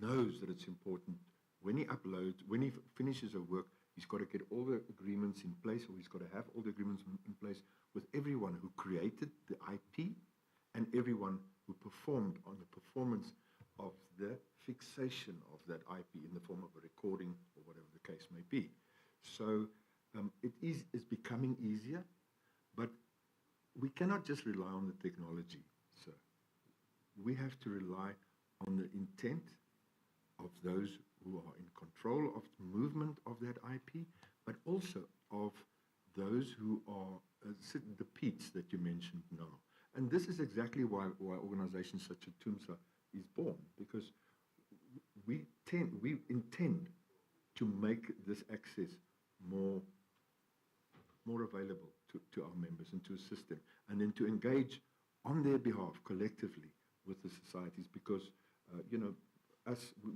knows that it's important. When he uploads, when he finishes a work, he's got to get all the agreements in place, or he's got to have all the agreements in place with everyone who created the IP and everyone who performed on the performance of the fixation of that IP in the form of a recording or whatever the case may be. So it is becoming easier, but we cannot just rely on the technology, sir. We have to rely on the intent of those who are in control of the movement of that IP, but also of those who are the Pete's that you mentioned now. And this is exactly why organizations such as TUMSA is born, because we intend to make this access more available to our members and to assist them, and then to engage on their behalf collectively with the societies, because you know,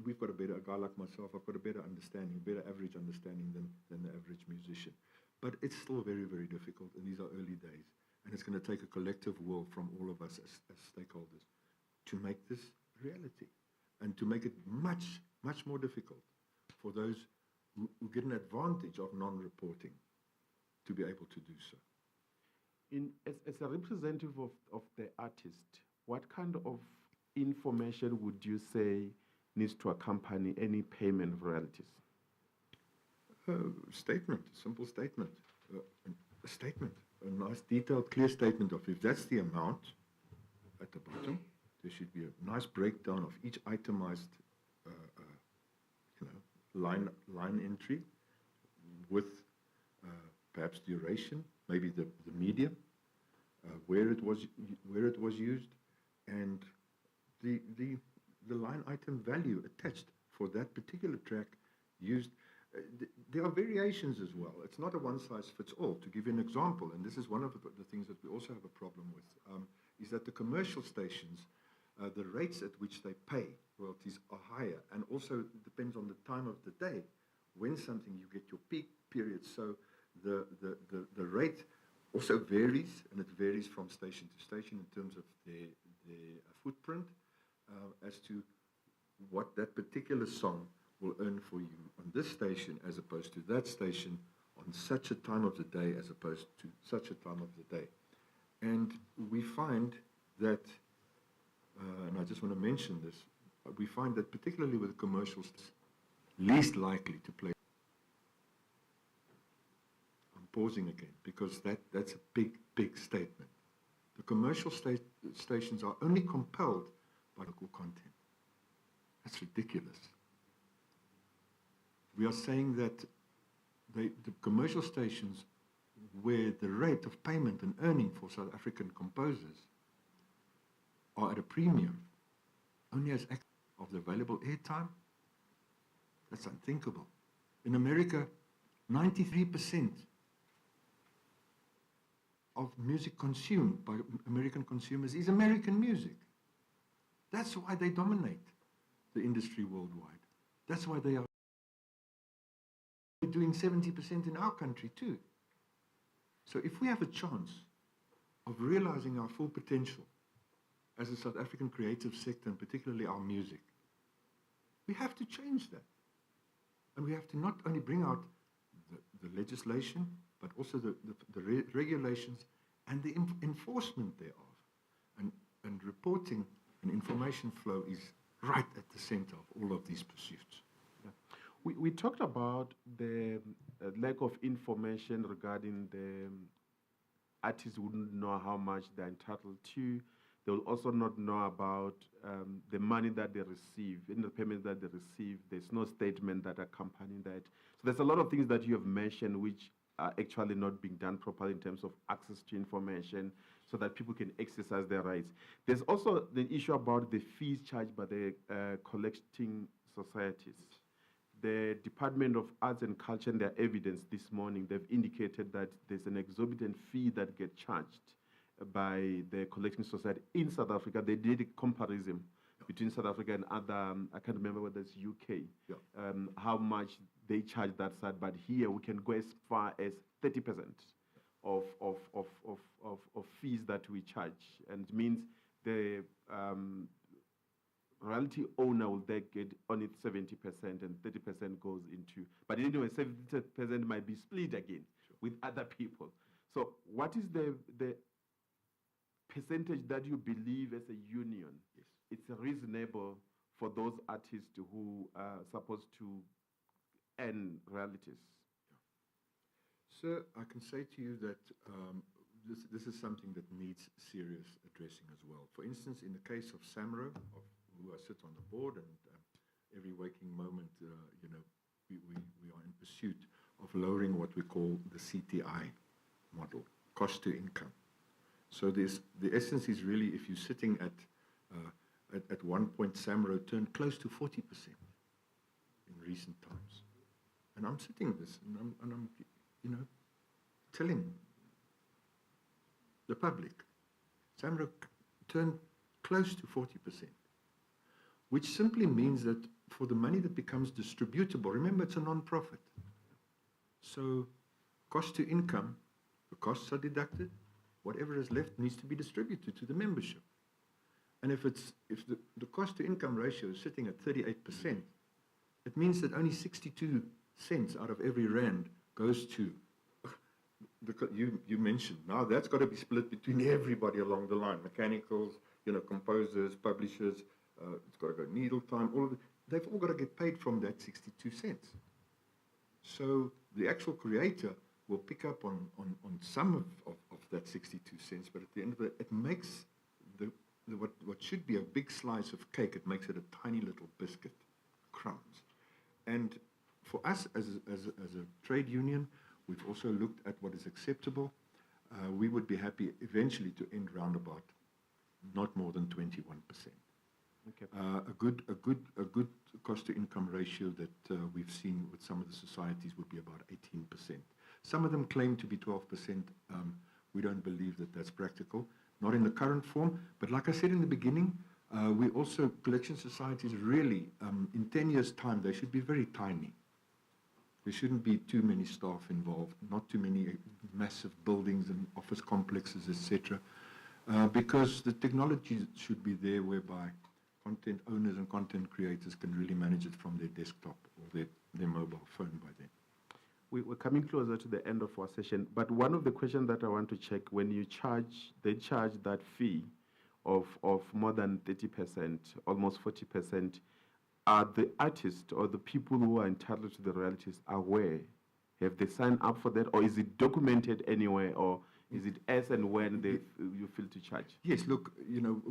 we've got a guy like myself, I've got a better understanding, better average understanding than the average musician. But it's still very, very difficult, and these are early days. And it's going to take a collective will from all of us as stakeholders to make this a reality, and to make it much, much more difficult for those who get an advantage of non-reporting to be able to do so. As a representative of the artist, what kind of information would you say needs to accompany any payment of royalties? Statement, a simple statement. A statement, a nice detailed, clear statement of if that's the amount at the bottom, there should be a nice breakdown of each itemized line entry with perhaps duration, maybe the medium, where it was used, and the line item value attached for that particular track used. There are variations as well. It's not a one-size-fits-all. To give you an example, and this is one of the things that we also have a problem with, is that the commercial stations, the rates at which they pay royalties are higher, and also depends on the time of the day when something you get your peak period. So the rate also varies, and it varies from station to station in terms of their footprint as to what that particular song will earn for you on this station as opposed to that station on such a time of the day as opposed to such a time of the day. And we find that, and I just want to mention this, we find that particularly with commercials, least likely to play. I'm pausing again because that's a big statement. The commercial stations are only compelled by local content. That's ridiculous. We are saying that the commercial stations where the rate of payment and earning for South African composers are at a premium, only as of the available airtime, that's unthinkable. In America, 93% of music consumed by American consumers is American music. That's why they dominate the industry worldwide. That's why they are doing 70% in our country too. So if we have a chance of realizing our full potential as a South African creative sector, and particularly our music, we have to change that. And we have to not only bring out the legislation, but also the regulations and the enforcement thereof. And reporting and information flow is right at the center of all of these pursuits. Yeah. We talked about the lack of information regarding the artists wouldn't know how much they're entitled to. They will also not know about the money that they receive, in the payments that they receive. There's no statement that accompany that. So there's a lot of things that you have mentioned which are actually not being done properly in terms of access to information so that people can exercise their rights. There's also the issue about the fees charged by the collecting societies. The Department of Arts and Culture, in their evidence this morning, they've indicated that there's an exorbitant fee that gets charged by the collecting society in South Africa. They did a comparison between South Africa and other, I can't remember whether it's UK, how much they charge that side, but here we can go as far as 30% of fees that we charge, and it means the royalty owner will then get only 70% and 30% goes into, but anyway, 70% might be split again with other people. So what is the percentage that you believe as a union it's reasonable for those artists who are supposed to earn royalties? Sir, I can say to you that this is something that needs serious addressing as well. For instance, in the case of SAMRO, who I sit on the board, and every waking moment, we are in pursuit of lowering what we call the CTI model, cost to income. So the essence is really, if you're sitting at one point, SAMRO turned close to 40% in recent times. And I'm sitting this, and I'm telling the public, SAMRO turned close to 40%, which simply means that for the money that becomes distributable, remember it's a non-profit. So cost to income, the costs are deducted, whatever is left needs to be distributed to the membership. And if the cost to income ratio is sitting at 38%, it means that only 62 cents out of every rand goes to, you mentioned, now that's got to be split between everybody along the line, mechanicals, composers, publishers, it's got to go needle time, they've all got to get paid from that 62 cents. So the actual creator will pick up on some of that 62 cents, but at the end of it makes what should be a big slice of cake, it makes it a tiny little biscuit, crumbs. And for us as a trade union, we've also looked at what is acceptable. We would be happy eventually to end roundabout not more than 21%. Okay. A good cost to income ratio that we've seen with some of the societies would be about 18%. Some of them claim to be 12%. We don't believe that that's practical, not in the current form. But like I said in the beginning, we also, collection societies really, in 10 years' time, they should be very tiny. There shouldn't be too many staff involved, not too many massive buildings and office complexes, etc. Because the technology should be there whereby content owners and content creators can really manage it from their desktop or their mobile phone by then. We're coming closer to the end of our session, but one of the questions that I want to check, when you they charge that fee of more than 30%, almost 40%, are the artists or the people who are entitled to the royalties aware? Have they signed up for that, or is it documented anywhere, or is it as and when you feel to charge? Yes, look,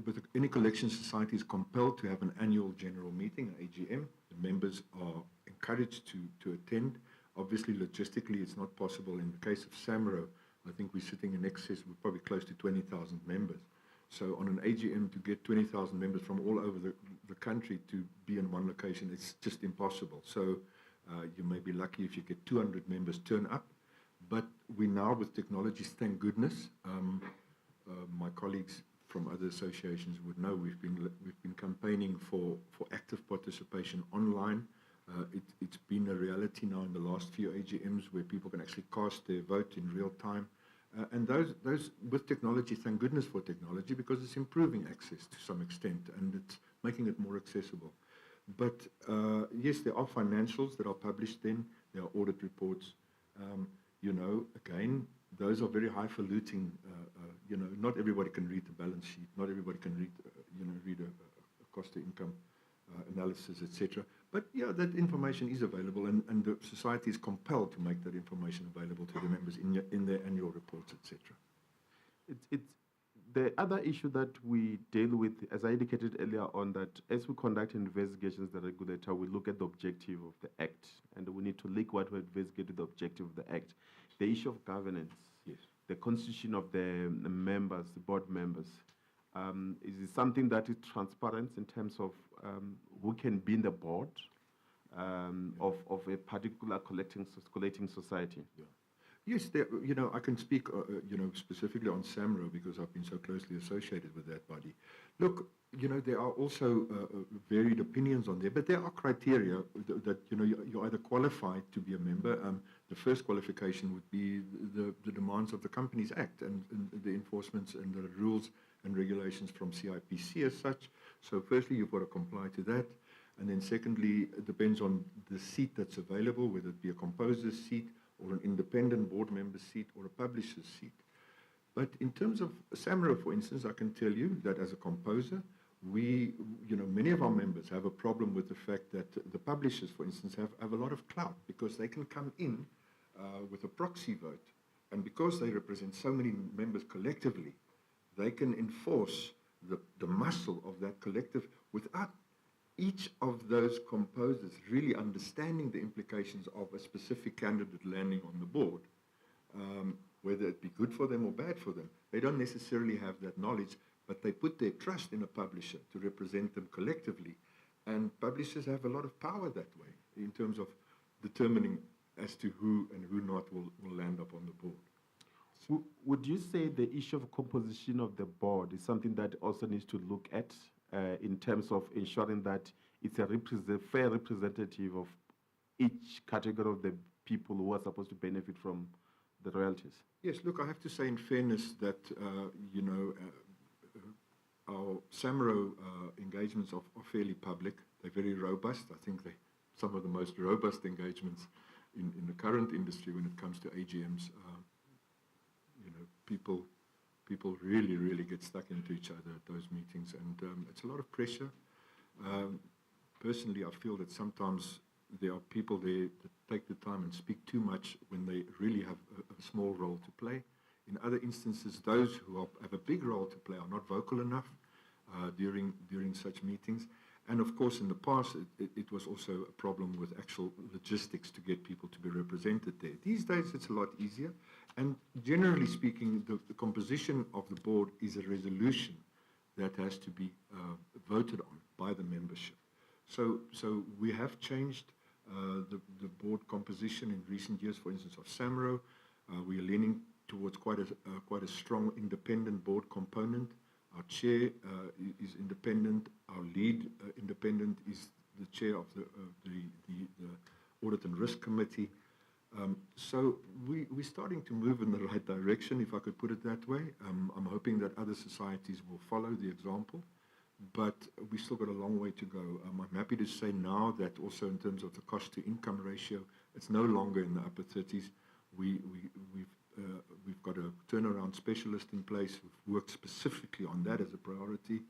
with any collection society is compelled to have an annual general meeting, an AGM. The members are encouraged to attend. Obviously, logistically, it's not possible. In the case of SAMRO, I think we're sitting in excess, we're probably close to 20,000 members. So on an AGM, to get 20,000 members from all over the country to be in one location, it's just impossible. So you may be lucky if you get 200 members turn up. But we now, with technologies, thank goodness, my colleagues from other associations would know we've been campaigning for active participation online. It's been a reality now in the last few AGMs where people can actually cast their vote in real time. And those with technology, thank goodness for technology, because it's improving access to some extent and it's making it more accessible. But yes, there are financials that are published then, there are audit reports. Again, those are very highfalutin. Not everybody can read the balance sheet. Not everybody can read a cost to income analysis, etc. But yeah, that information is available, and the society is compelled to make that information available to the members in their annual reports, etc. It's the other issue that we deal with, as I indicated earlier on, that as we conduct investigations, the regulator will look at the objective of the Act, and we need to link what we investigate to the objective of the Act. The issue of governance, yes, the constitution of the members, the board members. Is it something that is transparent in terms of who can be in the board of a particular collating society? Yeah. Yes, I can speak, specifically on SAMRO because I've been so closely associated with that body. Look, there are also varied opinions on there, but there are criteria that you're either qualified to be a member. The first qualification would be the demands of the Companies Act and the enforcements and the rules and regulations from CIPC as such. So firstly, you've got to comply to that. And then secondly, it depends on the seat that's available, whether it be a composer's seat or an independent board member seat or a publisher's seat. But in terms of SAMRO, for instance, I can tell you that as a composer, many of our members have a problem with the fact that the publishers, for instance, have a lot of clout because they can come in with a proxy vote. And because they represent so many members collectively, they can enforce the muscle of that collective without each of those composers really understanding the implications of a specific candidate landing on the board, whether it be good for them or bad for them. They don't necessarily have that knowledge, but they put their trust in a publisher to represent them collectively. And publishers have a lot of power that way in terms of determining as to who and who not will land up on the board. Would you say the issue of composition of the board is something that also needs to look at in terms of ensuring that it's a fair representative of each category of the people who are supposed to benefit from the royalties? Yes, look, I have to say in fairness that, our SAMRO engagements are fairly public. They're very robust. I think they're some of the most robust engagements in the current industry when it comes to AGMs. People really get stuck into each other at those meetings, and it's a lot of pressure. Personally, I feel that sometimes there are people there that take the time and speak too much when they really have a small role to play. In other instances, those who have a big role to play are not vocal enough during such meetings. And of course, in the past, it was also a problem with actual logistics to get people to be represented there. These days, it's a lot easier. And generally speaking, the composition of the board is a resolution that has to be voted on by the membership. So we have changed the board composition in recent years, for instance, of SAMRO. We are leaning towards quite a strong independent board component. Our chair is independent. Our lead independent is the chair of the Audit and Risk Committee. So we're starting to move in the right direction, if I could put it that way. I'm hoping that other societies will follow the example, but we still got a long way to go. I'm happy to say now that also in terms of the cost-to-income ratio, it's no longer in the upper 30s. We've got a turnaround specialist in place who've worked specifically on that as a priority.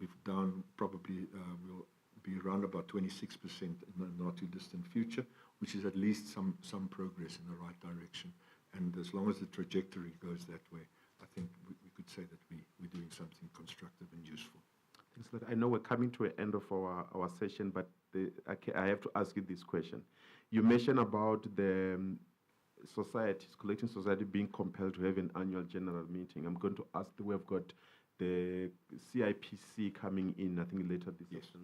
We've done probably, we'll be around about 26% in the not too distant future, which is at least some progress in the right direction. And as long as the trajectory goes that way, I think we could say that we're doing something constructive and useful. Thanks. I know we're coming to an end of our session, but I have to ask you this question. You mentioned about the collecting society being compelled to have an annual general meeting. I'm going to ask, we've got the CIPC coming in, I think, later this session.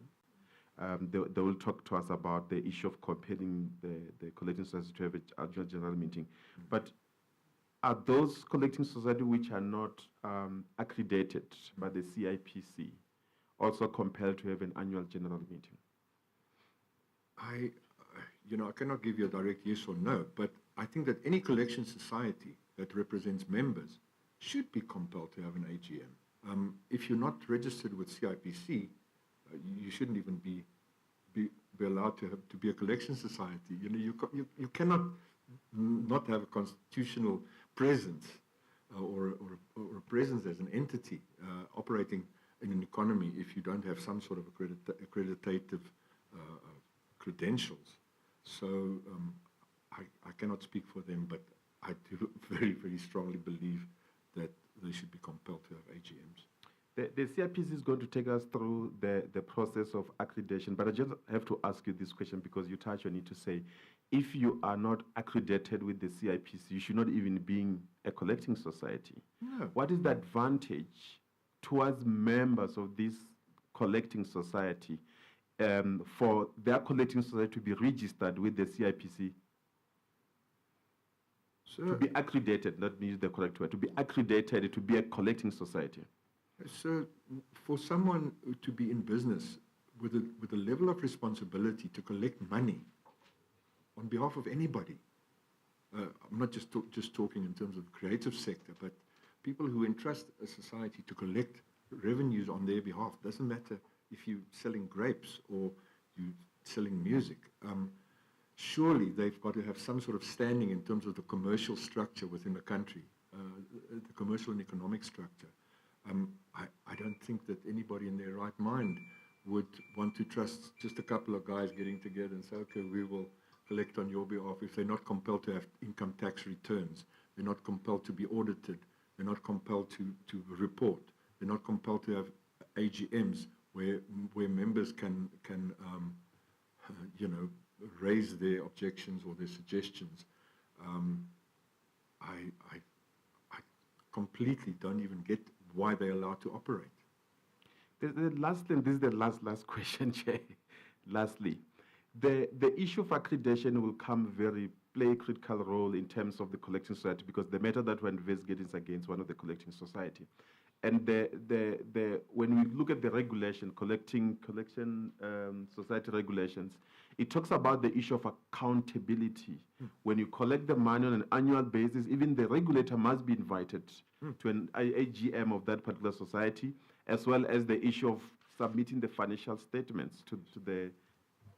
They will talk to us about the issue of compelling the collecting society to have an annual general meeting. But are those collecting societies which are not accredited by the CIPC also compelled to have an annual general meeting? I cannot give you a direct yes or no, but I think that any collection society that represents members should be compelled to have an AGM. If you're not registered with CIPC, you shouldn't even be allowed to be a collection society. You cannot not have a constitutional presence or a presence as an entity operating in an economy if you don't have some sort of accreditative credentials. So I cannot speak for them, but I do very, very strongly believe that they should be compelled to have AGMs. The CIPC is going to take us through the process of accreditation, but I just have to ask you this question because you touched on it to say, if you are not accredited with the CIPC, you should not even be a collecting society. No. What is the advantage towards members of this collecting society for their collecting society to be registered with the CIPC? To be accredited, not use the correct word, to be accredited to be a collecting society. So for someone to be in business with a level of responsibility to collect money on behalf of anybody, I'm not just talking in terms of the creative sector, but people who entrust a society to collect revenues on their behalf, doesn't matter if you're selling grapes or you're selling music, surely they've got to have some sort of standing in terms of the commercial structure within the country, the commercial and economic structure. I don't think that anybody in their right mind would want to trust just a couple of guys getting together and say, okay, we will collect on your behalf, if they're not compelled to have income tax returns, they're not compelled to be audited, they're not compelled to report, they're not compelled to have AGMs where members can raise their objections or their suggestions. I completely don't even get why they're allowed to operate. The last thing, this is the last question, Chair. Lastly, the issue of accreditation will play a critical role in terms of the collecting society, because the matter that we're investigating is against one of the collecting society. And when we look at the regulation, collection society regulations, it talks about the issue of accountability. When you collect the money on an annual basis, even the regulator must be invited to an AGM of that particular society, as well as the issue of submitting the financial statements to the.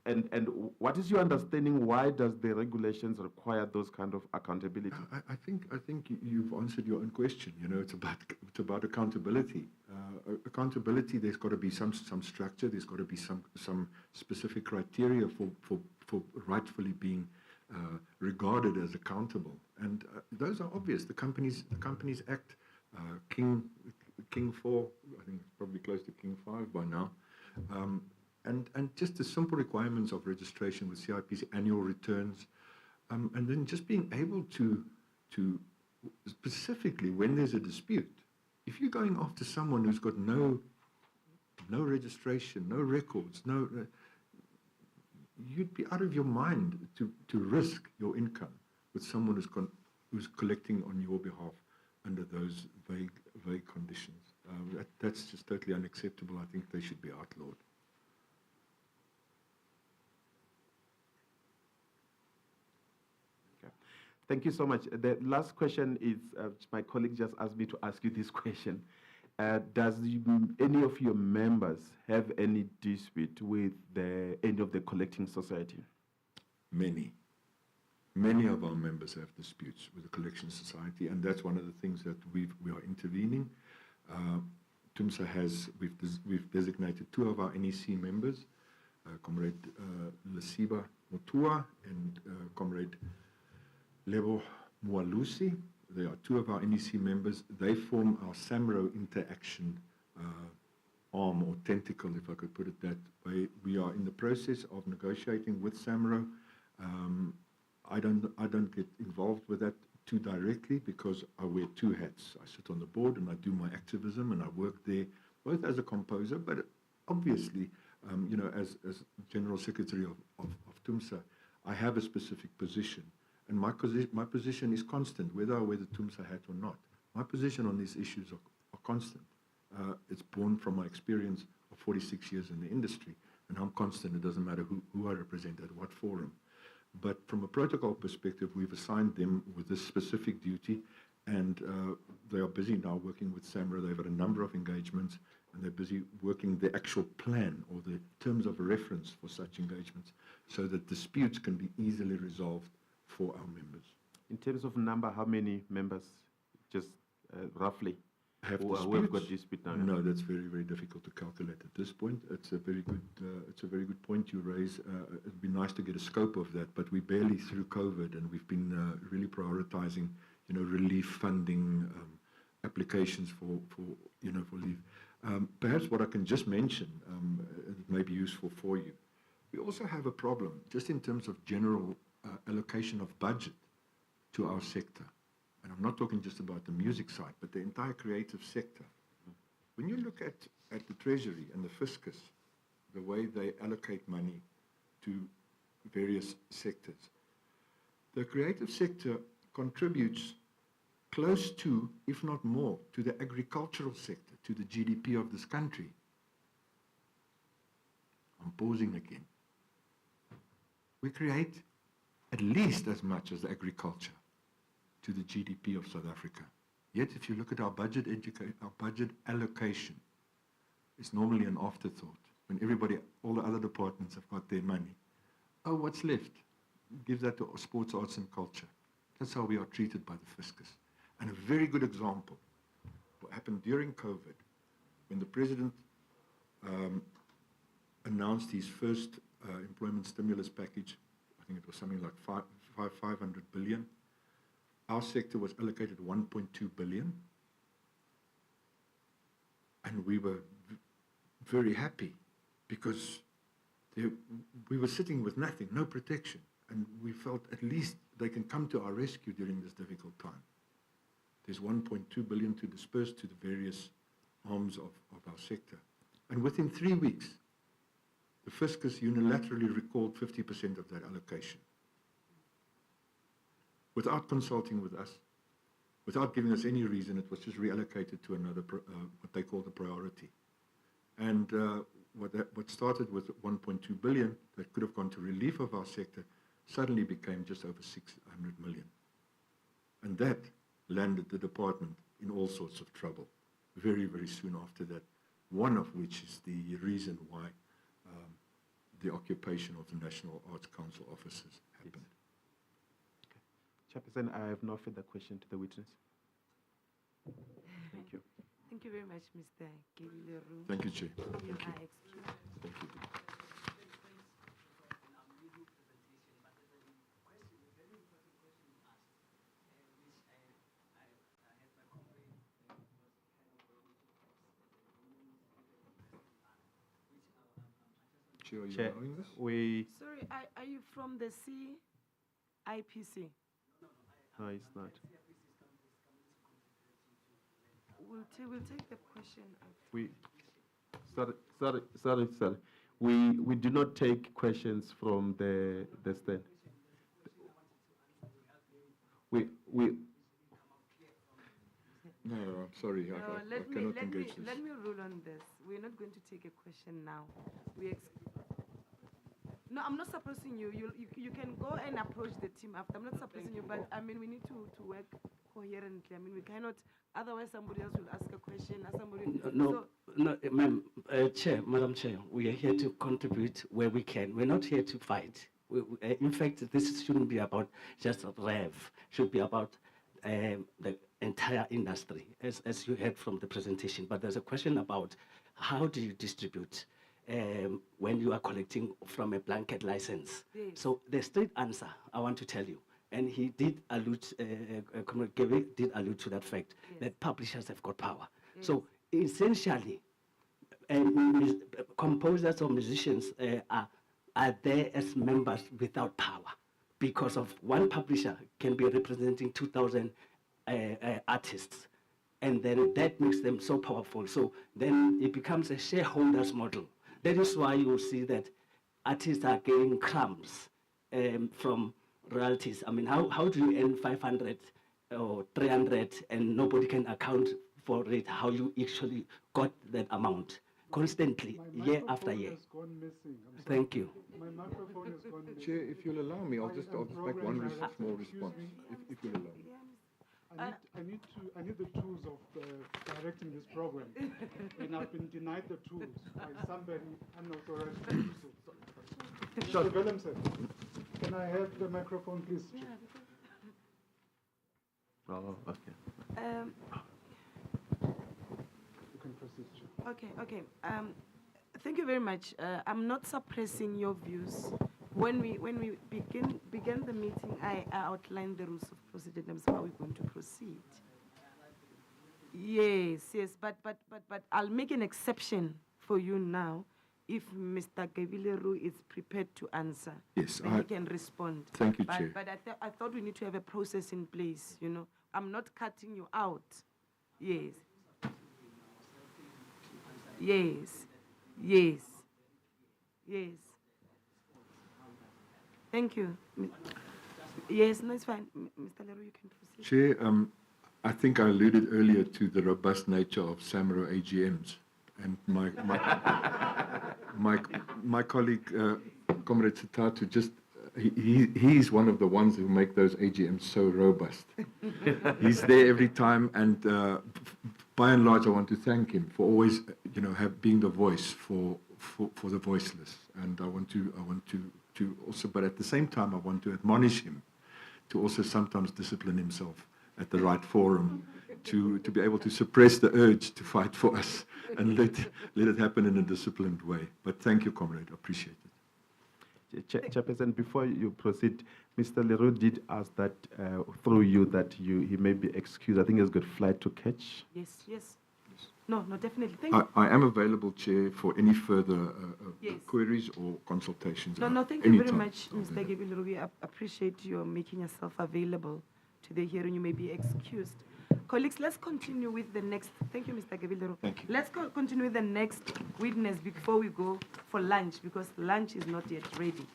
And what is your understanding? Why does the regulations require those kind of accountability? I think you've answered your own question. You know, it's about accountability. Accountability. There's got to be some structure. There's got to be some specific criteria for rightfully being regarded as accountable. And those are obvious. The Companies Act, King 4, I think it's probably close to King 5 by now. And just the simple requirements of registration with CIPC, annual returns, and then just being able to specifically when there's a dispute, if you're going after someone who's got no registration, no records, you'd be out of your mind to risk your income with someone who's collecting on your behalf under those vague conditions. That's just totally unacceptable. I think they should be outlawed. Thank you so much. The last question is, my colleague just asked me to ask you this question. Does any of your members have any dispute with any of the collecting society? Many. Many of our members have disputes with the collection society, and that's one of the things that we are intervening. TUMSA we've designated 2 of our NEC members, Comrade Lesiba Mutua and Comrade Lebo Mualusi. They are 2 of our NEC members. They form our SAMRO interaction arm or tentacle, if I could put it that way. We are in the process of negotiating with SAMRO. I don't get involved with that too directly because I wear 2 hats. I sit on the board and I do my activism and I work there both as a composer, but obviously, as General Secretary of TUMSA, I have a specific position. And my position is constant, whether I wear the TUMSA hat or not. My position on these issues are constant. It's born from my experience of 46 years in the industry, and I'm constant. It doesn't matter who I represent at what forum. But from a protocol perspective, we've assigned them with this specific duty, and they are busy now working with SAMRO. They've had a number of engagements, and they're busy working the actual plan or the terms of reference for such engagements so that disputes can be easily resolved for our members. In terms of number, how many members, just roughly, have got dispute now? No, that's very, very difficult to calculate at this point. It's a very good point you raise. It'd be nice to get a scope of that, but we're barely through COVID, and we've been really prioritizing, relief funding, applications for leave. Perhaps what I can just mention, it may be useful for you. We also have a problem just in terms of general allocation of budget to our sector. And I'm not talking just about the music side, but the entire creative sector. When you look at the Treasury and the Fiscus, the way they allocate money to various sectors, the creative sector contributes close to, if not more, to the agricultural sector, to the GDP of this country. I'm pausing again. We create at least as much as agriculture to the GDP of South Africa. Yet, if you look at our budget allocation, it's normally an afterthought. when everybody, all the other departments have got their money. Oh, what's left? Give that to sports, arts and culture. That's how we are treated by the fiscus. And a very good example, what happened during COVID, when the president announced his first employment stimulus package, I think it was something like 500 billion. Our sector was allocated 1.2 billion. And we were very happy because we were sitting with nothing, no protection. And we felt at least they can come to our rescue during this difficult time. There's 1.2 billion to disperse to the various arms of our sector. And within 3 weeks, the fiscus unilaterally recalled 50% of that allocation. Without consulting with us, without giving us any reason, it was just reallocated to another, what they call the priority. And what started with 1.2 billion that could have gone to relief of our sector suddenly became just over 600 million. And that landed the department in all sorts of trouble very, very soon after that, one of which is the reason why the occupation of the National Arts Council offices happened. Chairperson, I have no further question to the witness. Thank you. Thank you very much, Mr. Kevileru. Thank you, Chair. You Thank you. are excused. Thank you. Chair, are you Chair, allowing this? Sorry, are you from the CIPC? No, it's not. We'll take the question after. Sorry. We do not take questions from the stand. No, I'm sorry. No, I cannot engage this. let me rule on this. We're not going to take a question now. No, I'm not suppressing you. You can go and approach the team after. I'm not suppressing you, but I mean, we need to work coherently. I mean, we cannot, otherwise somebody else will ask a question or somebody... No, ma'am, Madam Chair, we are here to contribute where we can. We're not here to fight. In fact, this shouldn't be about just REV. Should be about the entire industry, as you heard from the presentation. But there's a question about how do you distribute when you are collecting from a blanket license. Yes. So the straight answer, I want to tell you, and he did allude, Comrade Gewe did allude to that fact, Yes. that publishers have got power. Yes. So essentially, composers or musicians are there as members without power, because of one publisher can be representing 2,000 artists, and then that makes them so powerful. So then it becomes a shareholders model. That is why you see that artists are getting crumbs from royalties. I mean, how do you earn 500 or 300 and nobody can account for it, how you actually got that amount constantly, year after year? Has gone missing. I'm sorry. Thank you. My microphone has gone missing. Chair, if you'll allow me, I'll just make one small Excuse response, me. if you'll allow me. I need the tools of directing this program, and I've been denied the tools by somebody unauthorized to do so. Sure. Mr. Willemsen, can I have the microphone, please? Yeah, Oh, okay. You can proceed, Chair. okay. Thank you very much. I'm not suppressing your views. When we began the meeting, I outlined the rules of procedure in terms of how we're going to proceed. Yes, but I'll make an exception for you now if Mr. Kevileru is prepared to answer. Yes, then he can respond. Thank you, Chair. But I thought we need to have a process in place, you know. I'm not cutting you out. Yes. Yes. Thank you. Yes, no, it's fine. Mr. Leroux, you can proceed. Chair, I think I alluded earlier to the robust nature of SAMRO AGMs, and my colleague, Comrade Sitatu, just he's one of the ones who make those AGMs so robust. He's there every time, and by and large, I want to thank him for always, being the voice for for the voiceless. And I want to also, but at the same time, I want to admonish him to also sometimes discipline himself at the right forum, to be able to suppress the urge to fight for us and let it happen in a disciplined way. But thank you, comrade. I appreciate it. Chairperson, before you proceed, Mr. Leroux did ask that through you that he may be excused. I think he's got flight to catch. Yes. No, definitely. Thank you. I am available, Chair, for any further Yes. queries or consultations. No, thank you very Anytime. much, Mr. Gebile. We appreciate your making yourself available to the hearing. You may be excused. Colleagues, let's continue with the next. Thank you, Mr. Gebile. Thank you. Let's continue with the next witness before we go for lunch, because lunch is not yet ready.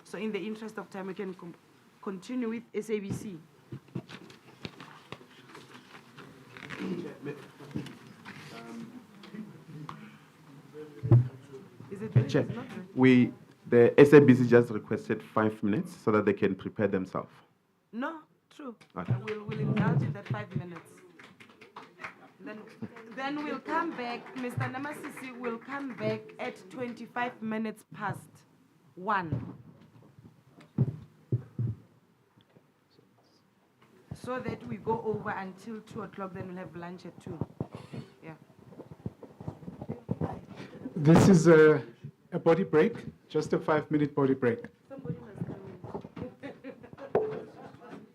So in the interest of time, we can continue with SABC. Is it ready? Chair, It's not ready. the SABC just requested 5 minutes so that they can prepare themselves. No, true. Okay. We'll indulge in that 5 minutes. Then we'll come back, Mr. Namasisi will come back at 25 minutes past 1. So that we go over until 2 o'clock, then we'll have lunch at 2. Yeah. This is a body break, just a 5-minute body break. Somebody must come in.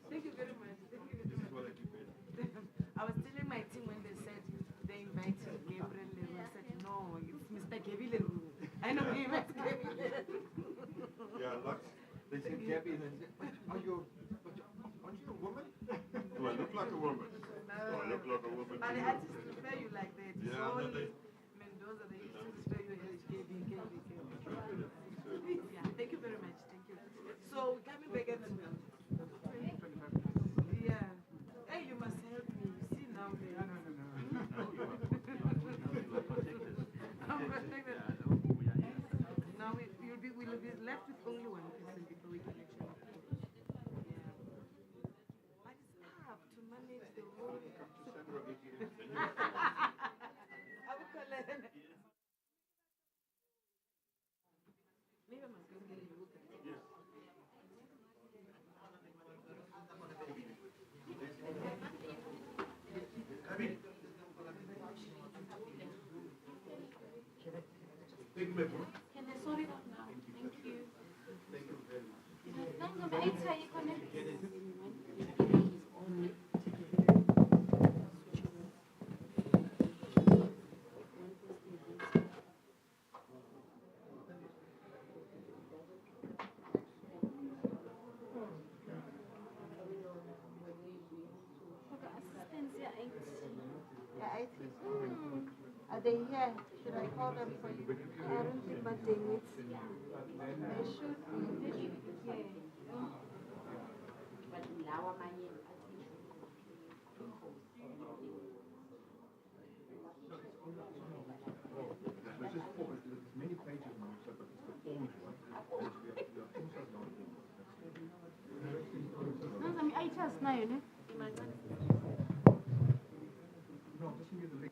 Thank you very much. I was telling my team when they said they invited Gabriel Leroux, I said, no, it's Mr. Gabriel Leroux. I know him as Gabriel Leroux. Yeah, lots. They said, Gabby, and they said, aren't you a woman? Do I look like a woman? Do I look like a woman? But the artists prefer you like that. It's Yeah, no, only Mendoza, they used to prefer you as KB. Yeah, thank you very much. Thank you. So, coming back at yeah. Hey, you must help me. You see now there. Now we'll be left with only one person before we can actually go. Yeah. But it's tough to manage the whole. I will call her. Maybe I must go get a look at it. Can I sort it out now? Thank you. Thanks, I'm 8 how you connect. Okay, assistants, yeah, 8. Yeah, I think. Are they here? Should I call them for you? I don't think but they need. They should be. Many pages now, so but it's the forms one. Thanks, I'm 8 hours now, you know. No, just give me the link.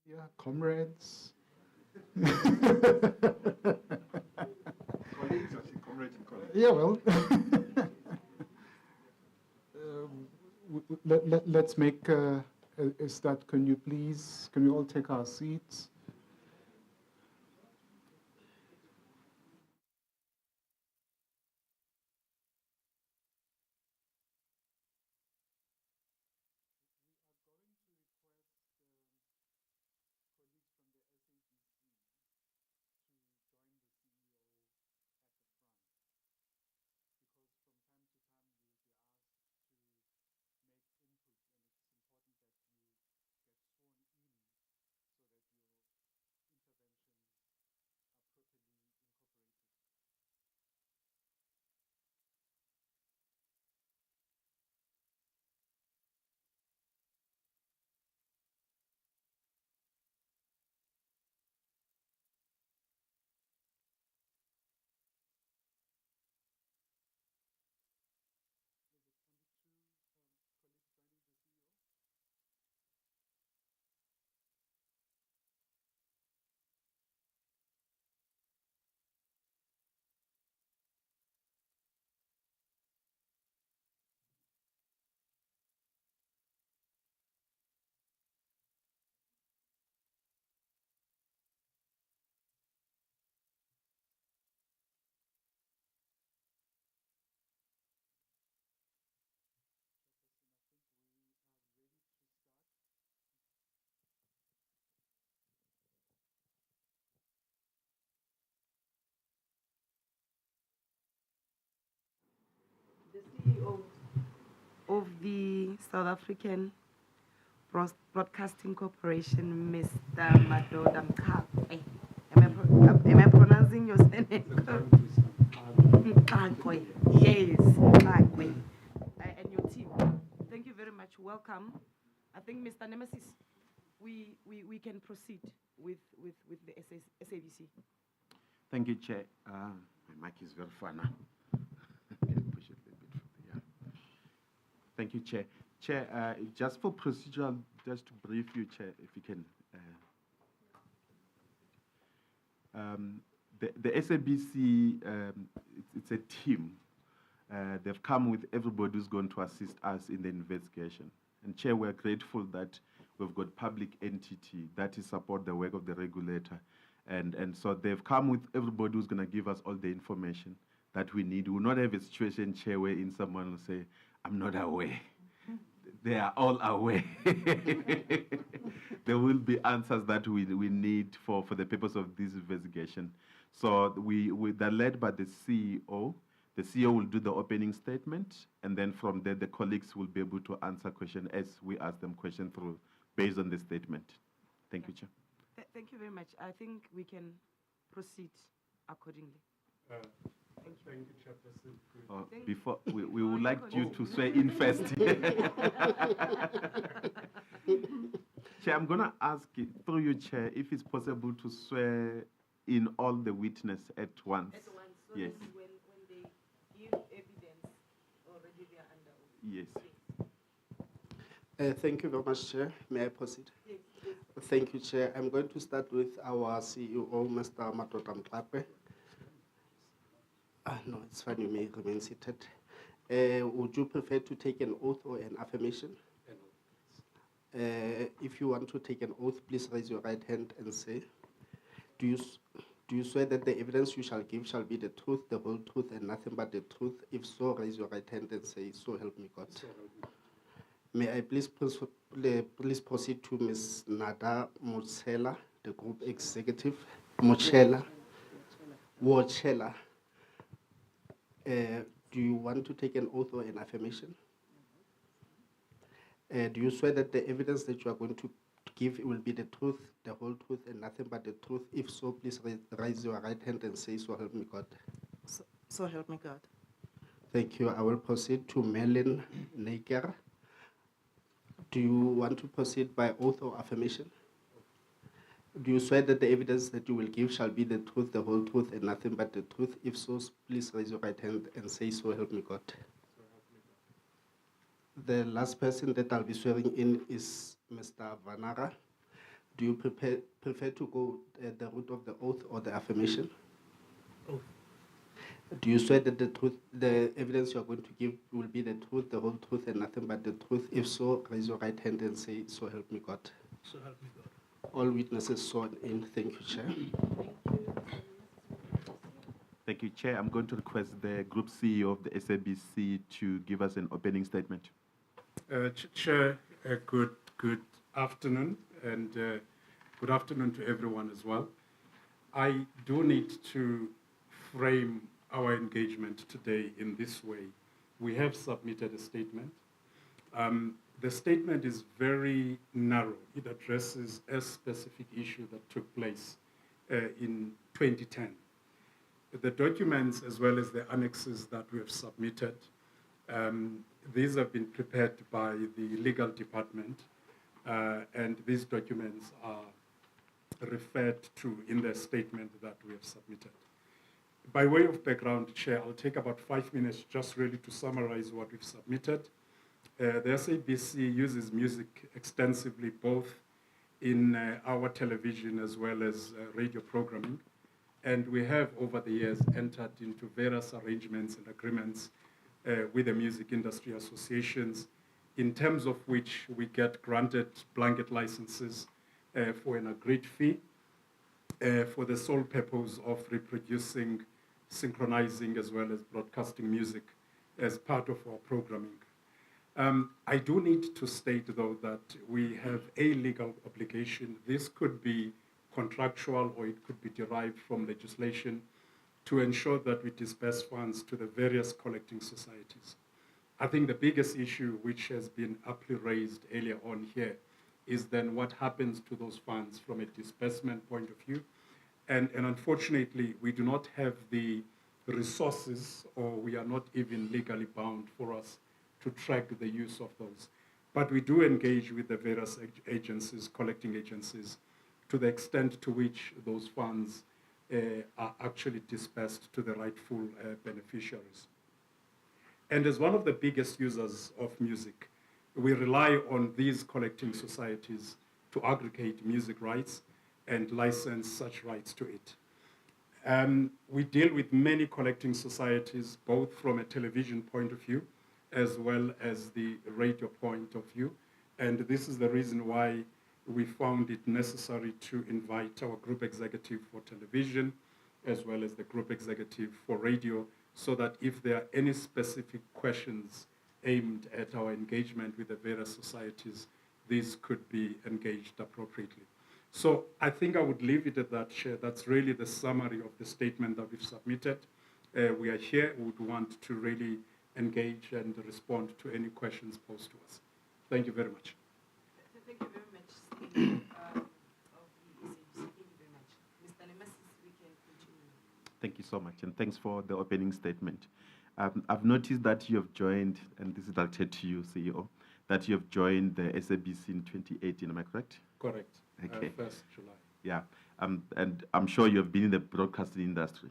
Yeah, comrades. Colleagues, I see comrades and colleagues. Yeah, well, let's make a start. Can we all take our seats? The CEO of the South African Broadcasting Corporation, Mr. Madoda Mkakwe. Am I pronouncing your surname? Mkakwe. Yes, Mkakwe. And your team. Thank you very much. Welcome. I think, Mr. Nemesis, we can proceed with the SABC. Thank you, Chair. My mic is very far now. Can you push it a little bit further? Yeah. Thank you, Chair. Chair, just for procedural, just to brief you, Chair, if you can. The SABC, it's a team. They've come with everybody who's going to assist us in the investigation. And Chair, we're grateful that we've got public entity that is support the work of the regulator. And so they've come with everybody who's going to give us all the information that we need. We will not have a situation, Chair, wherein someone will say, I'm not aware. They are all aware. There will be answers that we need for the purpose of this investigation. So they're led by the CEO. The CEO will do the opening statement, and then from there, the colleagues will be able to answer questions as we ask them questions through based on the statement. Thank you, Chair. Thank you very much. I think we can proceed accordingly. Thank you, Chairperson. Before we would like you to swear in first. Chair, I'm going to ask you, through you, Chair, if it's possible to swear in all the witness at once. At once, so yes. that when they give evidence, already they are under oath. Yes. Thank you very much, Chair. May I proceed? Yes. Thank you, Chair. I'm going to start with our CEO, Mr. Madoda Mkakwe. No, it's fine. You may remain seated. Would you prefer to take an oath or an affirmation? If you want to take an oath, please raise your right hand and say, do you swear that the evidence you shall give shall be the truth, the whole truth, and nothing but the truth? If so, raise your right hand and say, so help me God. So help me. May I please proceed to Ms. Nada Mochela, the Group Executive. Mochela. Do you want to take an oath or an affirmation? Do you swear that the evidence that you are going to give will be the truth, the whole truth, and nothing but the truth? If so, please raise your right hand and say, so help me God. So help me God. Thank you. I will proceed to Merlin Naker. Do you want to proceed by oath or affirmation? Do you swear that the evidence that you will give shall be the truth, the whole truth, and nothing but the truth? If so, please raise your right hand and say, so help me God. The last person that I'll be swearing in is Mr. Vanara. Do you prefer to go the route of the oath or the affirmation? Oath. Do you swear that the truth, the evidence you are going to give will be the truth, the whole truth, and nothing but the truth? If so, raise your right hand and say, "So help me God." So help me God. All witnesses sworn in. Thank you, Chair. Thank you, Chair. I'm going to request the Group CEO of the SABC to give us an opening statement. Chair, good afternoon, and good afternoon to everyone as well. I do need to frame our engagement today in this way. We have submitted a statement. The statement is very narrow. It addresses a specific issue that took place in 2010. The documents, as well as the annexes that we have submitted, these have been prepared by the legal department, and these documents are referred to in the statement that we have submitted. By way of background, Chair, I'll take about 5 minutes just really to summarize what we've submitted. The SABC uses music extensively, both in our television as well as radio programming. And we have, over the years, entered into various arrangements and agreements with the music industry associations, in terms of which we get granted blanket licenses for an agreed fee for the sole purpose of reproducing, synchronizing, as well as broadcasting music as part of our programming. I do need to state, though, that we have a legal obligation. This could be contractual or it could be derived from legislation to ensure that we disperse funds to the various collecting societies. I think the biggest issue, which has been aptly raised earlier on here, is then what happens to those funds from a disbursement point of view. And unfortunately, we do not have the resources, or we are not even legally bound for us to track the use of those. But we do engage with the various agencies, collecting agencies, to the extent to which those funds are actually dispersed to the rightful beneficiaries. And as one of the biggest users of music, we rely on these collecting societies to aggregate music rights and license such rights to it. We deal with many collecting societies, both from a television point of view, as well as the radio point of view. And this is the reason why we found it necessary to invite our group executive for television, as well as the group executive for radio, so that if there are any specific questions aimed at our engagement with the various societies, these could be engaged appropriately. So I think I would leave it at that, Chair. That's really the summary of the statement that we've submitted. We are here. We would want to really engage and respond to any questions posed to us. Thank you very much. Thank you very much, Steve, of the SABC. Thank you very much. Mr. Nemesis, we can continue. Thank you so much, and thanks for the opening statement. I've noticed that you have joined, and this is directed to you, CEO, that you have joined the SABC in 2018, am I correct? Correct. Okay. 1st July. Yeah, and I'm sure you have been in the broadcasting industry.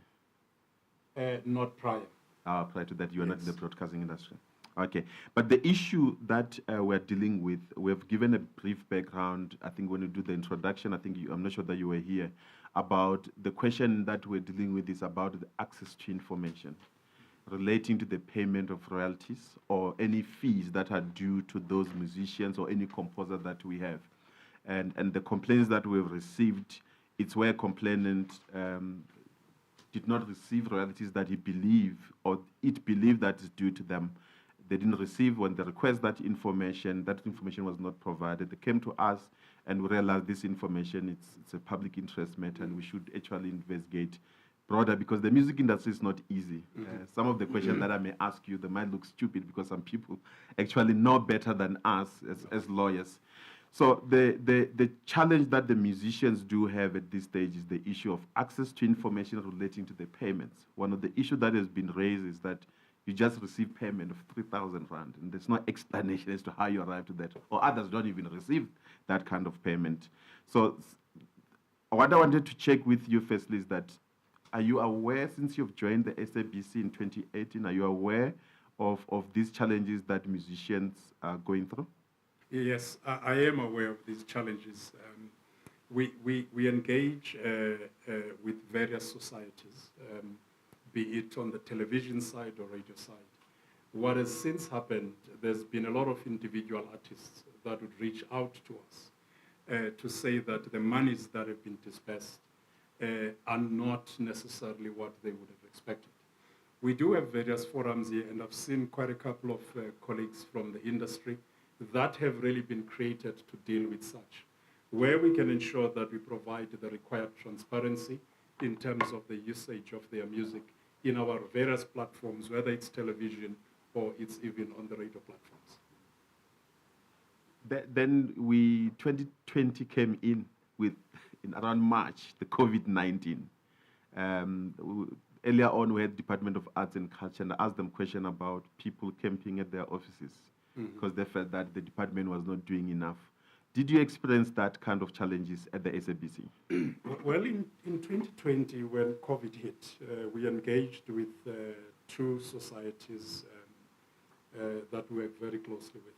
Not prior. Prior to that, you were not in the Yes. broadcasting industry. Okay, but the issue that we're dealing with, we have given a brief background. I think when you do the introduction, I'm not sure that you were here, about the question that we're dealing with is about the access to information relating to the payment of royalties or any fees that are due to those musicians or any composer that we have. And the complaints that we've received, it's where a complainant did not receive royalties that he believed or it believed that is due to them. They didn't receive when they request that information was not provided. They came to us and we realized this information, it's a public interest matter and we should actually investigate broader because the music industry is not easy. Some of the questions that I may ask you, they might look stupid because some people actually know better than us as lawyers. So the challenge that the musicians do have at this stage is the issue of access to information relating to the payments. One of the issues that has been raised is that you just receive payment of 3,000 rand, and there's no explanation as to how you arrived to that, or others don't even receive that kind of payment. So what I wanted to check with you firstly is that, are you aware, since you've joined the SABC in 2018, are you aware of these challenges that musicians are going through? Yes, I am aware of these challenges. we engage with various societies, be it on the television side or radio side. What has since happened, there's been a lot of individual artists that would reach out to us to say that the monies that have been dispersed are not necessarily what they would have expected. We do have various forums here, and I've seen quite a couple of colleagues from the industry that have really been created to deal with such, where we can ensure that we provide the required transparency in terms of the usage of their music in our various platforms, whether it's television or it's even on the radio platforms. Then 2020 came in around March, the COVID-19. Earlier on, we had Department of Arts and Culture, and I asked them question about people camping at their offices because they felt that the department was not doing enough. Did you experience that kind of challenges at the SABC? Well, in 2020, when COVID hit, we engaged with two societies that we work very closely with.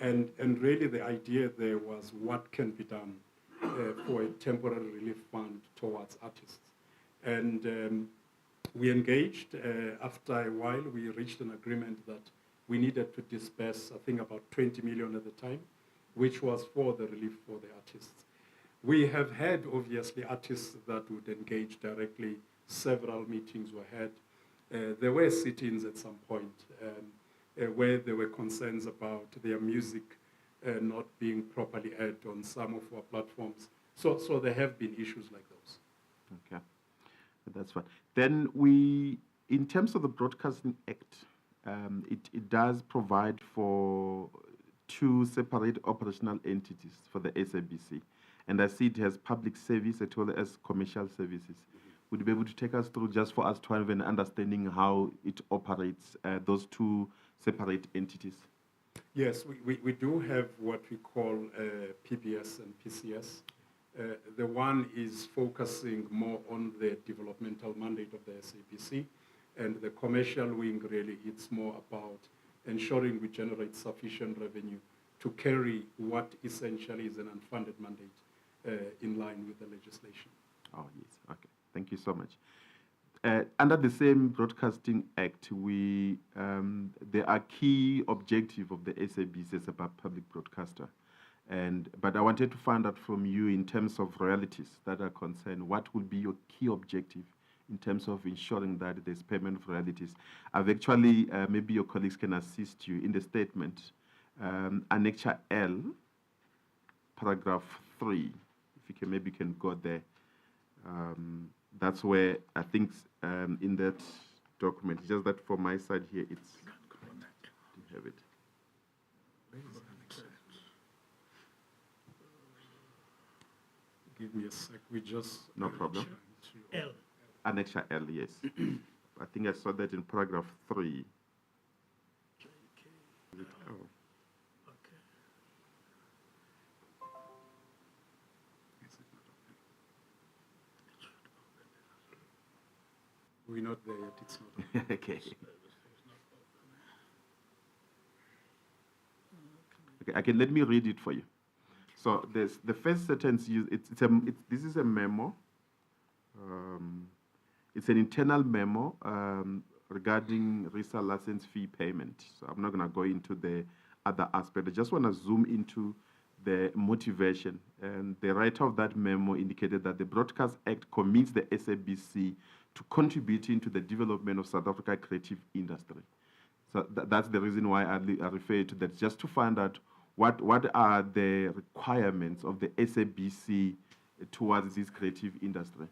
And really the idea there was what can be done for a temporary relief fund towards artists. And we engaged. After a while, we reached an agreement that we needed to disperse, I think, about 20 million at the time, which was for the relief for the artists. We have had, obviously, artists that would engage directly. Several meetings were had. There were sit-ins at some point where there were concerns about their music not being properly aired on some of our platforms. So there have been issues like those. Okay, that's fine. Then in terms of the Broadcasting Act, it does provide for two separate operational entities for the SABC. And I see it has public service as well as commercial services. Would you be able to take us through, just for us to have an understanding how it operates, those two separate entities? Yes, we do have what we call PBS and PCS. The one is focusing more on the developmental mandate of the SABC, and the commercial wing, really, it's more about ensuring we generate sufficient revenue to carry what essentially is an unfunded mandate in line with the legislation. Oh, yes. Okay. Thank you so much. Under the same Broadcasting Act, there are key objectives of the SABC as a public broadcaster. But I wanted to find out from you, in terms of royalties that are concerned, what will be your key objective in terms of ensuring that there's payment of royalties? I've actually, maybe your colleagues can assist you in the statement, Annexure L, paragraph 3, if you can, maybe you can go there. That's where I think in that document, it's just that for my side here, it's, I have it. Give me a sec, we just... No problem. L. Annexure L, yes. I think I saw that in paragraph 3. Oh. Okay. We're not there yet, it's not open. Okay. Okay, let me read it for you. So the first sentence, this is a memo. It's an internal memo regarding resale license fee payment. So I'm not going to go into the other aspect. I just want to zoom into the motivation. And the writer of that memo indicated that the Broadcast Act commits the SABC to contributing to the development of South Africa creative industry. So that's the reason why I refer to that, just to find out what are the requirements of the SABC towards this creative industry.